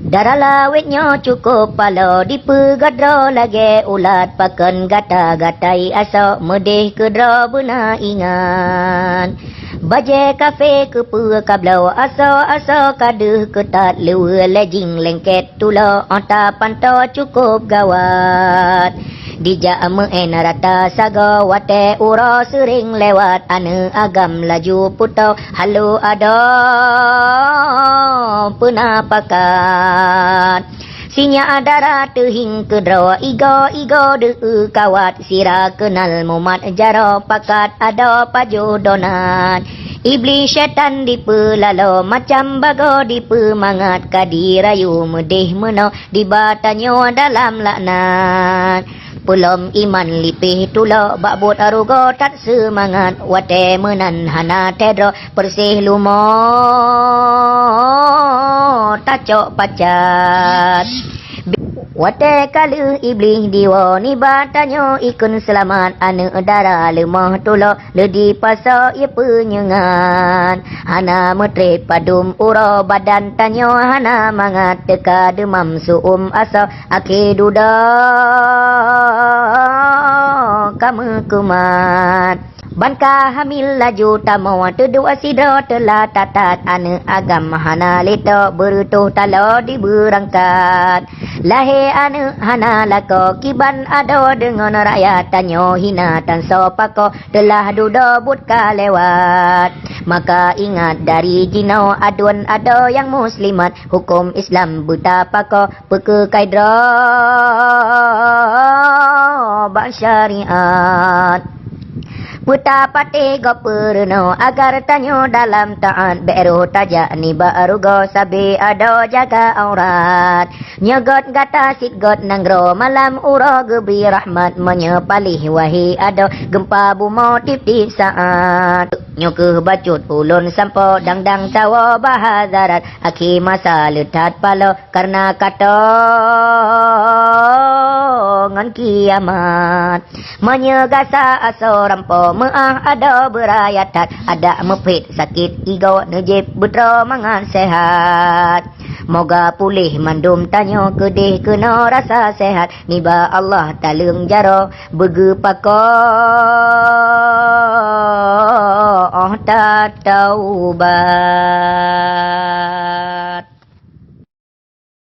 Darah lawitnya cukup palo dipegadro lagi ulat pakan gata-gatai asok medih kedro bena ingan. Baje kafe ke kablau aso kaduh ketat lewa lejing lengket tulo ota panto cukup gawat. Dijak meen rata sago wate uro sering lewat ane agam laju puto halu ado penapakat. Sinya adara tehing kedro igo de kawat sira kenal mumat jaro pakat ado paju donat. Iblis syaitan dipelalo macam bago dipemangat kadirayu medih meno dibatanyo dalam laknat. Pelom iman lipih tulo bakbut arugo tak semangat wate menan hana tedro persih lumo tacok pacat. Wate kalu iblis diwani batanyo ikun selamat ane dara lemah tulo ledi paso ia penyengan. Hana metret padum uro badan tanyo hana mangat teka demam suum asa ake duda kamu kumat. Banka hamil laju tamo tedua sidro telah tatat ane agam hana leto berutuh talo diberangkat. Lahir ane hana lako kiban ado dengan rakyat tanyo hina tan sopako telah dudo butka lewat. Maka ingat dari jinau aduan ado yang muslimat hukum Islam buta pako peke kaidro bak syariat. Puta pati go purno agar tanyo dalam taat beru tajak ni baru go sabi ado jaga aurat. Nyegot gata sitgot nanggro malam uro gebi rahmat menyepalih wahi ado gempa bumo tip-tip saat. Nyukuh bacut ulun sampo dang-dang cawo bahazarat aki masa letat palo karena kato ngan kiamat. Menyegasa aso rampo meah ada berayatat ada mepit sakit igo nejib betro mangan sehat. Moga pulih mandum tanyo kedih kena rasa sehat niba Allah talung jaro bege pako oh tak taubat.